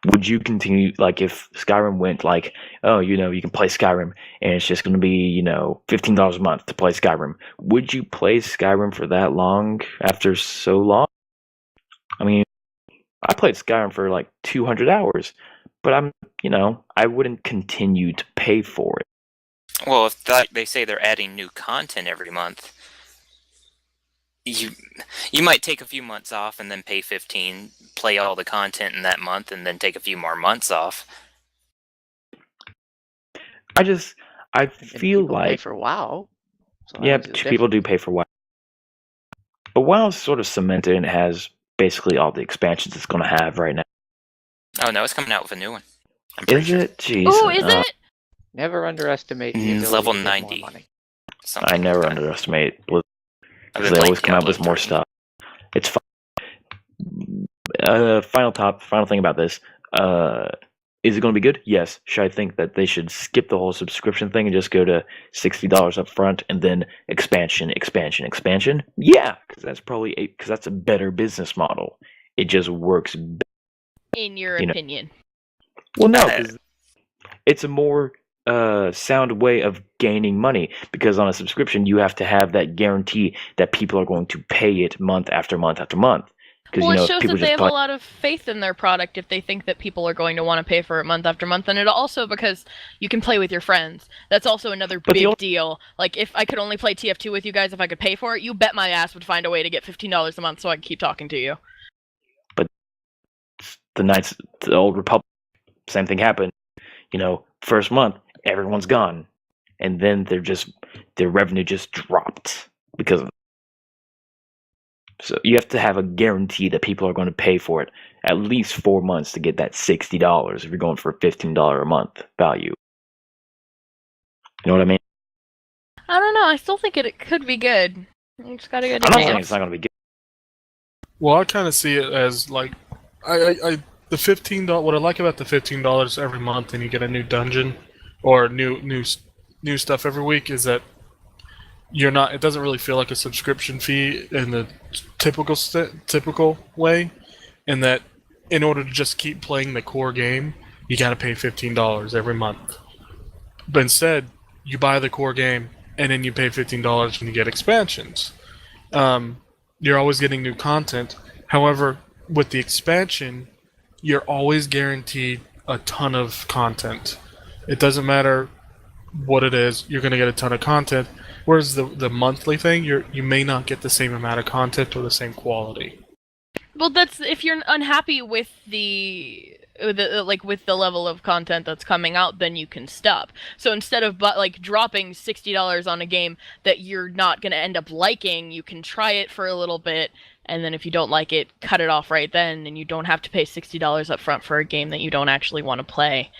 Would you continue, like, if Skyrim went like, oh, you can play Skyrim, and it's just going to be, $15 a month to play Skyrim. Would you play Skyrim for that long after so long? I mean, I played Skyrim for like 200 hours, but I wouldn't continue to pay for it. Well, if they say they're adding new content every month, you might take a few months off and then pay $15, play all the content in that month, and then take a few more months off. I feel like pay for WoW. So yeah, people do pay for WoW, but WoW is sort of cemented and it has basically all the expansions it's going to have right now. Oh no, it's coming out with a new one. Is it? Jeez. Oh, is it? Never underestimate the ability level to get 90. more money. I never underestimate Blizzard because they always come out with more stuff. It's fun. Final thing about this. Is it going to be good? Yes. Should I think that they should skip the whole subscription thing and just go to $60 up front and then expansion? Yeah, because that's a better business model. It just works better. In your opinion. Well, no, because it's a more sound way of gaining money, because on a subscription you have to have that guarantee that people are going to pay it month after month after month. Well, it shows that they have a lot of faith in their product if they think that people are going to want to pay for it month after month. And it also, because you can play with your friends. That's also another big deal. Like, if I could only play TF2 with you guys if I could pay for it, you bet my ass would find a way to get $15 a month so I can keep talking to you. But the Old Republic, same thing happened. First month, everyone's gone. And then their revenue just dropped because of it. So you have to have a guarantee that people are going to pay for it at least 4 months to get that $60 if you're going for a $15 a month value. You know what I mean? I don't know. I still think it could be good. You just gotta get. I'm not saying it's not going to be good. Well, I kind of see it as like, the $15. What I like about the $15 every month, and you get a new dungeon or new stuff every week, is that it doesn't really feel like a subscription fee in the typical way, and that in order to just keep playing the core game, you got to pay $15 every month. But instead, you buy the core game and then you pay $15 when you get expansions. You're always getting new content. However, with the expansion, you're always guaranteed a ton of content. It doesn't matter what it is, you're going to get a ton of content. Whereas the monthly thing, you may not get the same amount of content or the same quality. Well, that's if you're unhappy with the with the level of content that's coming out, then you can stop. So instead of dropping $60 on a game that you're not going to end up liking, you can try it for a little bit, and then if you don't like it, cut it off right then, and you don't have to pay $60 up front for a game that you don't actually want to play.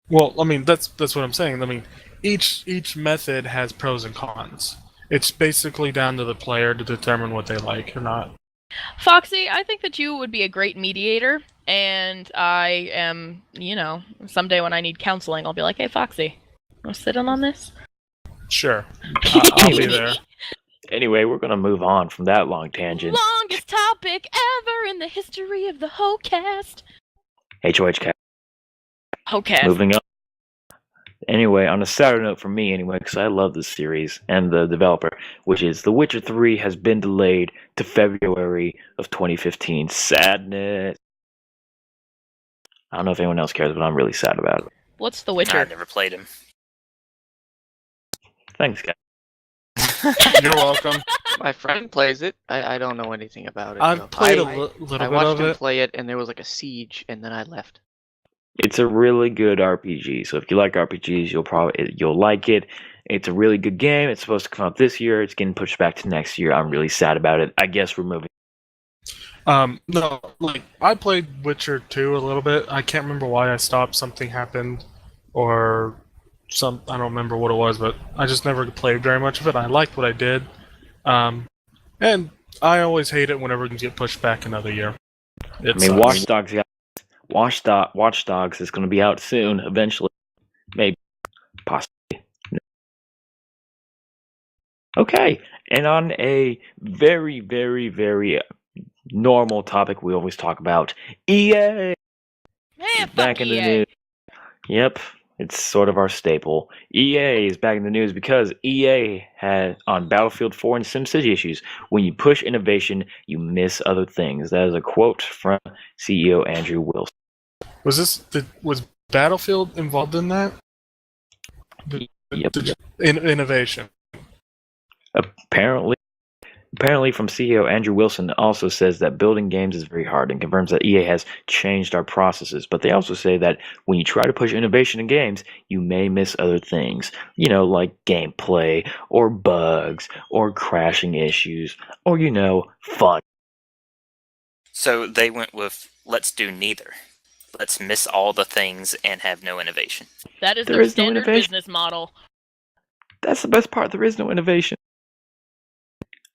Well, I mean, that's what I'm saying. I mean, each method has pros and cons. It's basically down to the player to determine what they like or not. Foxy, I think that you would be a great mediator, and I am, someday when I need counseling, I'll be like, hey, Foxy, want to sit in on this? Sure. I'll be there. Anyway, we're going to move on from that long tangent. Longest topic ever in the history of the HoHcast. HoHcast. HoHcast. Moving on. Anyway, on a sadder note for me anyway, because I love this series and the developer, which is The Witcher 3 has been delayed to February of 2015. Sadness. I don't know if anyone else cares, but I'm really sad about it. What's The Witcher? I never played him. Thanks, guys. You're welcome. My friend plays it. I don't know anything about it. I've played a I little bit watched of him it. play it, and there was like a siege, and then I left. It's a really good RPG. So if you like RPGs, you'll like it. It's a really good game. It's supposed to come out this year. It's getting pushed back to next year. I'm really sad about it. I guess we're moving. No, I played Witcher 2 a little bit. I can't remember why I stopped. Something happened, or I don't remember what it was, but I just never played very much of it. I liked what I did, and I always hate it whenever games get pushed back another year. Watch Dogs is going to be out soon, eventually. Maybe. Possibly. Okay, and on a very, very, very normal topic we always talk about, EA! Man, Back fuck in EA. the news. Yep, it's sort of our staple. EA is back in the news because EA had on Battlefield 4 and SimCity issues. When you push innovation, you miss other things. That is a quote from CEO Andrew Wilson. Was Battlefield involved in that? Yep. Innovation. Apparently from CEO Andrew Wilson also says that building games is very hard and confirms that EA has changed our processes. But they also say that when you try to push innovation in games, you may miss other things. Like gameplay, or bugs, or crashing issues, or, fun. So they went with, let's do neither. Let's miss all the things and have no innovation. That is There their is no standard innovation. business model. That's the best part. There is no innovation.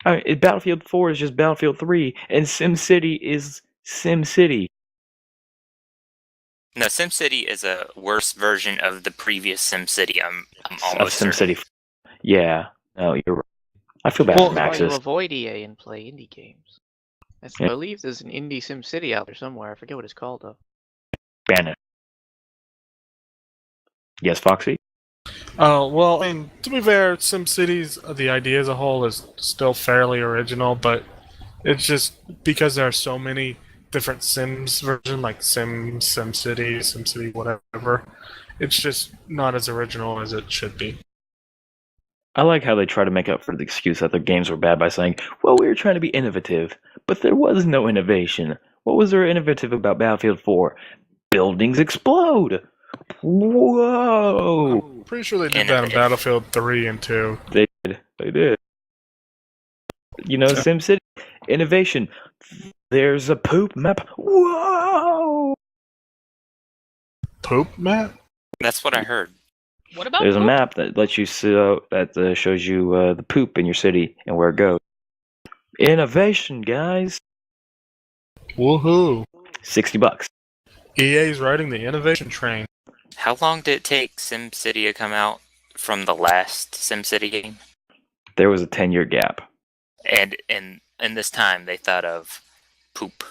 Battlefield 4 is just Battlefield 3, and SimCity is SimCity. No, SimCity is a worse version of the previous SimCity. I'm almost certain. SimCity. Yeah. No, you're right. I feel bad for That's why you Maxis. avoid EA and play indie games. I Yeah. believe there's an indie SimCity out there somewhere. I forget what it's called though. Ban it. Yes, Foxy? Well, I mean, to be fair, SimCity's the idea as a whole is still fairly original, but it's just because there are so many different Sims versions, like SimCity, SimCity, whatever. It's just not as original as it should be. I like how they try to make up for the excuse that their games were bad by saying, well, we were trying to be innovative, but there was no innovation. What was there innovative about Battlefield 4? Buildings explode! Whoa! I'm pretty sure they did that in Battlefield 3 and 2. They did. SimCity, innovation. There's a poop map. Whoa! Poop map? That's what I heard. What about There's a poop? map that lets you shows you the poop in your city and where it goes. Innovation, guys. Woohoo! $60. EA's riding the innovation train. How long did it take SimCity to come out from the last SimCity game? There was a 10-year gap. And in this time, they thought of poop.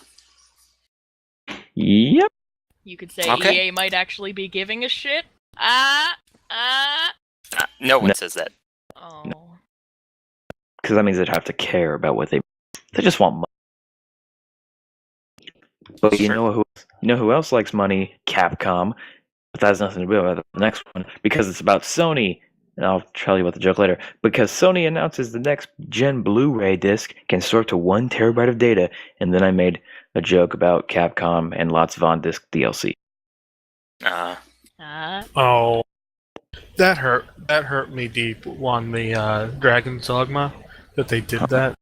Yep. You could say Okay. EA might actually be giving a shit. No one No. says that. Oh. Because that means they'd have to care about what they just want money. But you Sure. know who else likes money? Capcom. but that has nothing to do with the next one because it's about Sony. And I'll tell you about the joke later. Because Sony announces the next gen Blu-ray disc can store up to 1 terabyte of data, and then I made a joke about Capcom and lots of on-disc DLC. Oh, that hurt. That hurt me deep on the Dragon's Dogma that they did that.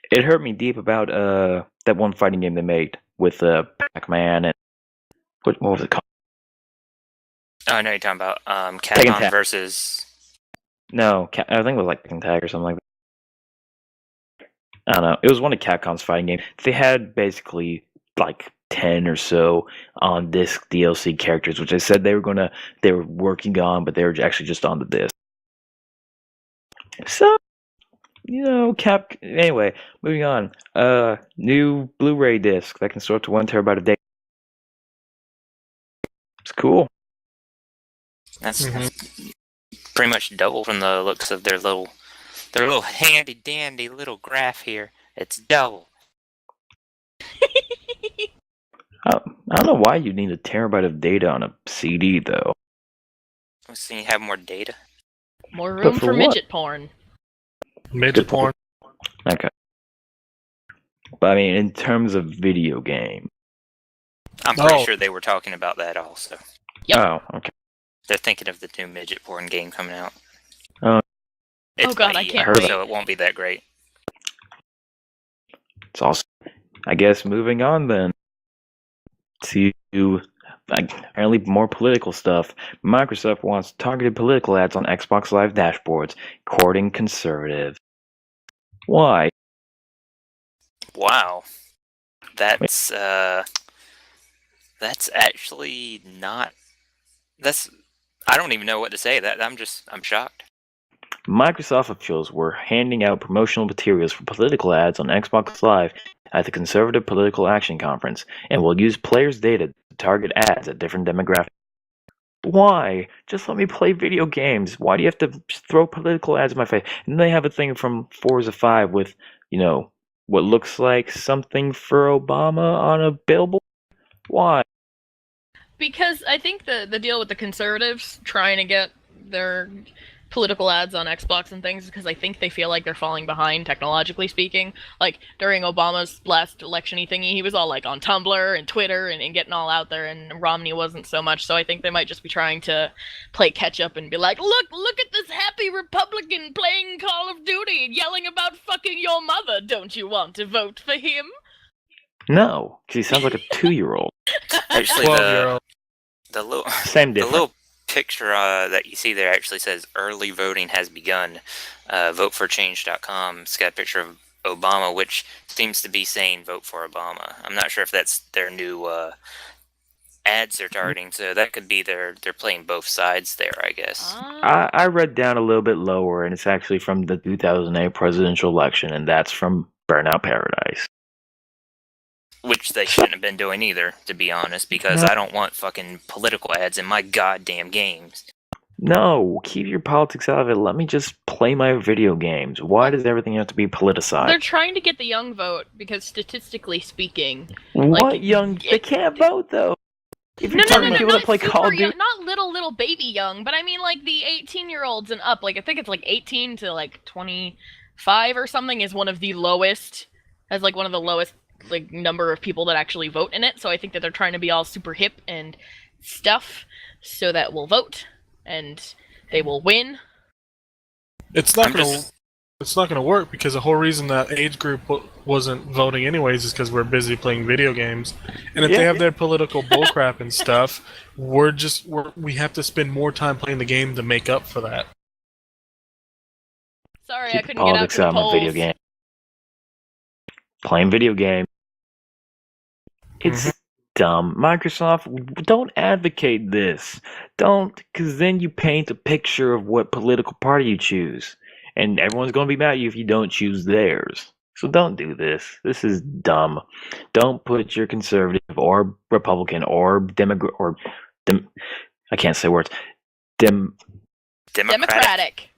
It hurt me deep about that one fighting game they made with Pac-Man and what was it called? Oh, I know you're talking about Capcom Tag. versus. No, I think it was like Tekken Tag or something like that. I don't know. It was one of Capcom's fighting games. They had basically like 10 or so on disc DLC characters, which they said they were working on, but they were actually just on the disc. So, anyway, moving on. New Blu-ray disc that can store up to 1 terabyte a day. It's cool. That's pretty much double from the looks of their little handy dandy little graph here. It's double. I don't know why you need a terabyte of data on a CD though. So you have more data. More room for what? midget porn. Midget porn. Okay. But I mean, in terms of video game. I'm pretty sure they were talking about that also. Yep. Oh, okay. They're thinking of the new midget porn game coming out. Oh. It's God, by I can't EA, wait. So it won't be that great. It's awesome. I guess moving on then to apparently more political stuff. Microsoft wants targeted political ads on Xbox Live dashboards, courting conservatives. Why? Wow. That's actually not. I don't even know what to say. I'm shocked. Microsoft officials were handing out promotional materials for political ads on Xbox Live at the Conservative Political Action Conference and will use players' data to target ads at different demographics. Why? Just let me play video games. Why do you have to throw political ads in my face? And they have a thing from Forza 5 with, what looks like something for Obama on a billboard? Why? Because I think the deal with the conservatives trying to get their political ads on Xbox and things is because I think they feel like they're falling behind technologically speaking. Like during Obama's last election-y thingy, he was all like on Tumblr and Twitter and getting all out there, and Romney wasn't so much. So I think they might just be trying to play catch up and be like, look at this happy Republican playing Call of Duty and yelling about fucking your mother. Don't you want to vote for him? No, because he sounds like a 2-year-old. Actually, 12-year-old. the little Same the difference. little picture that you see there actually says early voting has begun. Voteforchange.com. It's got a picture of Obama, which seems to be saying vote for Obama. I'm not sure if that's their new ads they're targeting, so that could be they're playing both sides there, I guess. I read down a little bit lower, and it's actually from the 2008 presidential election, and that's from Burnout Paradise. Which they shouldn't have been doing either, to be honest, because I don't want fucking political ads in my goddamn games. No, keep your politics out of it. Let me just play my video games. Why does everything have to be politicized? They're trying to get the young vote because statistically speaking, What young? They can't vote though. If you're talking about people that play Call of Duty, not little baby young, but I mean like the 18-year-olds and up. Like I think it's like 18 to like 25 or something is one of the lowest. Has like one of the lowest like number of people that actually vote in it. So I think that they're trying to be all super hip and stuff, so that we'll vote and they will win. It's not gonna work because the whole reason that age group wasn't voting anyways is because we're busy playing video games, and if they have their political bullcrap and stuff, we have to spend more time playing the game to make up for that. Sorry, keep I couldn't get out to the politics out of my polls. video game. Playing video game. It's dumb. Microsoft, don't advocate this. Don't, because then you paint a picture of what political party you choose. And everyone's going to be mad at you if you don't choose theirs. So don't do this. This is dumb. Don't put your conservative or Republican or I can't say words. Democratic.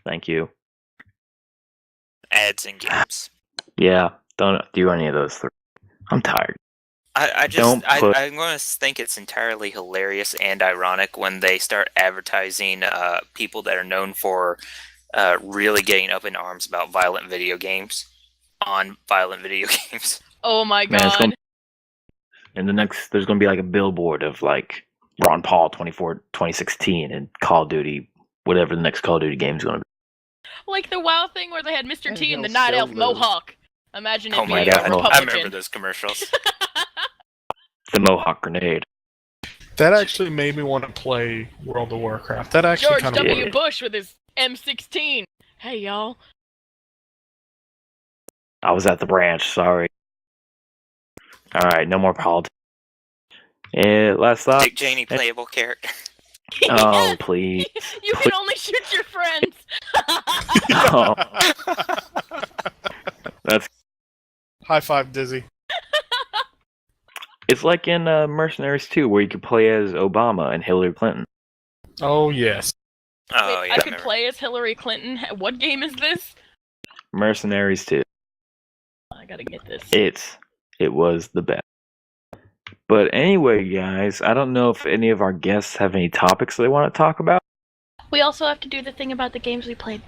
Thank you. Ads in games. Yeah, don't do any of those three. I'm tired. I'm going to think it's entirely hilarious and ironic when they start advertising people that are known for really getting up in arms about violent video games on violent video games. Oh my Man, it's god. and there's gonna be like a billboard of like Ron Paul 2016 and Call of Duty, whatever the next Call of Duty game's gonna be. Like the WoW thing where they had Mr. And T and the they'll Night sell Elf the- Mohawk. Imagine it Oh my being a God, Republican. I remember those commercials. The Mohawk grenade. That actually made me want to play World of Warcraft. That actually George kind of W. worked. Bush with his M16. Hey, y'all. I was at the branch. Sorry. All right, no more politics. And last thought. Dick Cheney playable character. Oh, please. You can only shoot your friends. Oh, that's. High five, Dizzy. It's like in Mercenaries 2, where you could play as Obama and Hillary Clinton. Oh yes. Oh Wait, yeah, I could remember. play as Hillary Clinton. What game is this? Mercenaries 2. I gotta get this. It was the best. But anyway, guys, I don't know if any of our guests have any topics they want to talk about. We also have to do the thing about the games we played.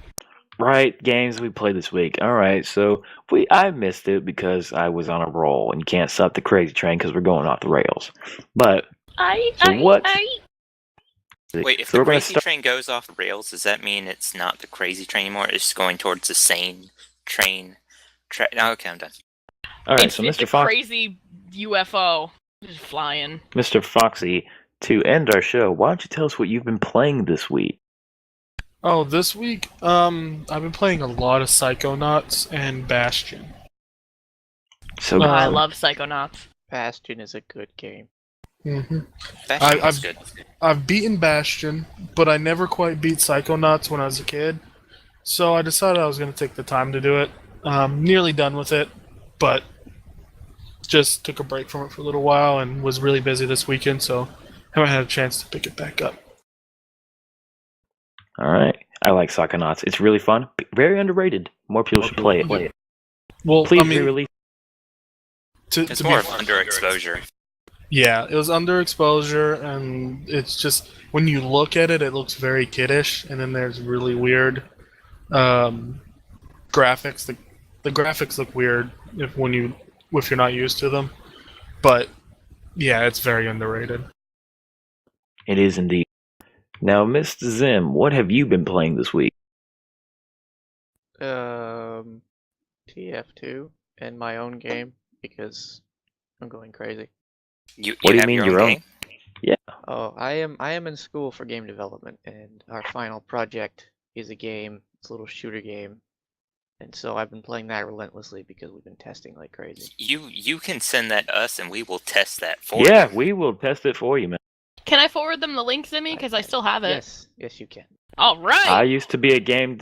Right, games we played this week. All right, so I missed it because I was on a roll, and you can't stop the crazy train because we're going off the rails. But Wait, if so the we're gonna crazy train goes off the rails, does that mean it's not the crazy train anymore? It's going towards the sane train. No, okay, I'm done. All right, it's, so it's Mr. a Fox, crazy UFO just flying. Mr. Foxy, to end our show, why don't you tell us what you've been playing this week? Oh, this week, I've been playing a lot of Psychonauts and Bastion. So I good. love Psychonauts. Bastion is a good game. Mm-hmm. Bastion was good. I've beaten Bastion, but I never quite beat Psychonauts when I was a kid. So I decided I was going to take the time to do it. Nearly done with it, but just took a break from it for a little while and was really busy this weekend, so haven't had a chance to pick it back up. All right, I like Psychonauts. It's really fun. Very underrated. More people should play it. Yeah. Well, Please I mean, re-release. It's more of underexposure. Yeah, it was underexposure, and it's just when you look at it, it looks very kiddish, and then there's really weird graphics. The graphics look weird if you're not used to them, but yeah, it's very underrated. It is indeed. Now, Mr. Zim, what have you been playing this week? TF2 and my own game because I'm going crazy. You What do you have mean your your own? game? Oh, I am in school for game development, and our final project is a game. It's a little shooter game, and so I've been playing that relentlessly because we've been testing like crazy. You can send that to us and we will test that for you. Yeah, we will test it for you, man. Can I forward them the link, Zimmy? Because I still have it. Yes, you can. All right. I used to be a game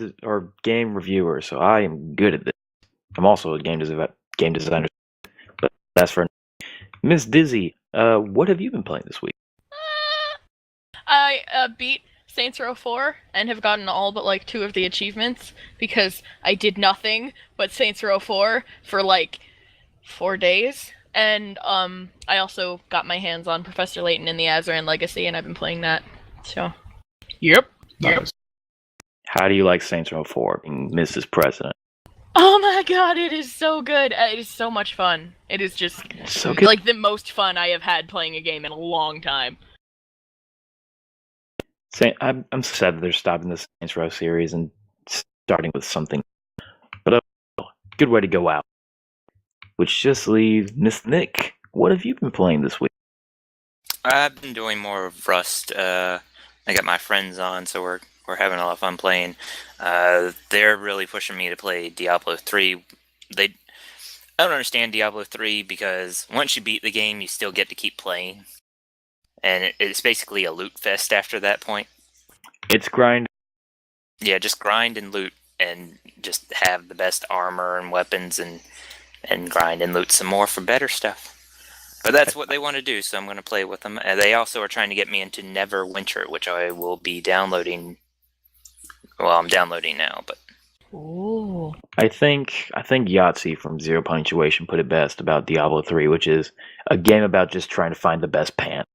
reviewer, so I am good at this. I'm also a game designer, but that's for Miss Dizzy. What have you been playing this week? I beat Saints Row 4 and have gotten all but like 2 of the achievements because I did nothing but Saints Row 4 for like 4 days. And I also got my hands on Professor Layton in the Azaran Legacy, and I've been playing that. So, yep. Nice. How do you like Saints Row 4, being Mrs. President? Oh my god, it is so good. It is so much fun. It is just So good. like the most fun I have had playing a game in a long time. I'm so sad that they're stopping the Saints Row series and starting with something. But good way to go out. Which just leaves Miss Nick. What have you been playing this week? I've been doing more of Rust. I got my friends on, so we're having a lot of fun playing. They're really pushing me to play Diablo 3. I don't understand Diablo 3 because once you beat the game, you still get to keep playing. And it's basically a loot fest after that point. It's grind. Yeah, just grind and loot and just have the best armor and weapons and grind and loot some more for better stuff. But that's what they want to do, so I'm going to play with them. And they also are trying to get me into Neverwinter, which I will be downloading. Well, I'm downloading now, but Ooh. Ooh. I think Yahtzee from Zero Punctuation put it best about Diablo 3, which is a game about just trying to find the best pants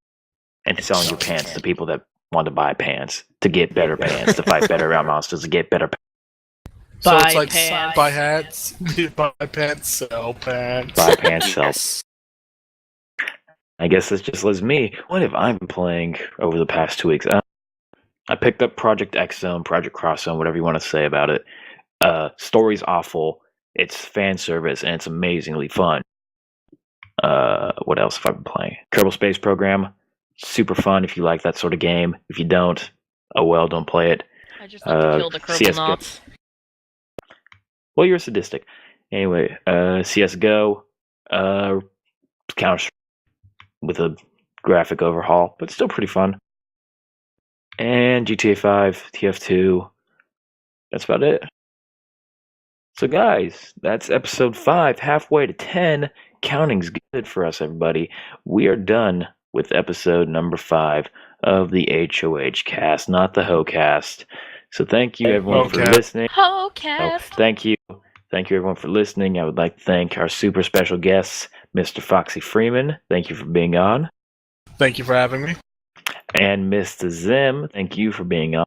and selling your pants to people that want to buy pants to get better pants, to fight better around monsters, to get better pants. So Buy it's like pants. buy hats, buy pants, sell pants. Buy pants, sell. Yes. I guess this just leaves me. What have I been playing over the past 2 weeks? I picked up Project X Zone, Project Cross Zone, whatever you want to say about it. Story's awful. It's fan service, and it's amazingly fun. What else have I been playing? Kerbal Space Program. Super fun if you like that sort of game. If you don't, oh well, don't play it. I just like to kill the CS:GO. Kerbal-Knots. Well, you're sadistic. Anyway, CSGO, Counter with a graphic overhaul, but still pretty fun. And GTA 5, TF2. That's about it. So guys, that's episode 5, halfway to 10. Counting's good for us, everybody. We are done with episode number 5 of the HoH cast, not the HoCast. So thank you everyone for listening. HoHcast. Thank you everyone for listening. I would like to thank our super special guests, Mr. Foxy Freeman. Thank you for being on. Thank you for having me. And Mr. Zim, thank you for being on.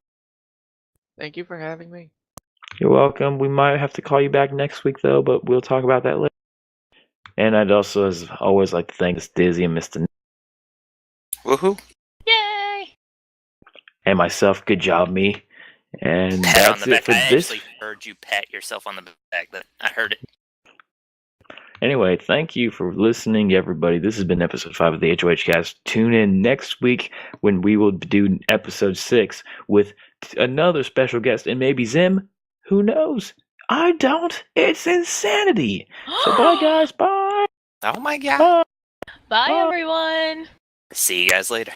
Thank you for having me. You're welcome. We might have to call you back next week though, but we'll talk about that later. And I'd also, as always, like to thank Miss Dizzy and Mr. Woohoo! Yay! And myself. Good job, me. And Pat on that's the it back. for I this. actually heard you pat yourself on the back. I heard it. Anyway, thank you for listening, everybody. This has been episode 5 of the HoH cast. Tune in next week when we will do episode 6 with another special guest and maybe Zim. Who knows? I don't. It's insanity. So bye, guys. Bye. Oh my god. Bye, everyone. See you guys later.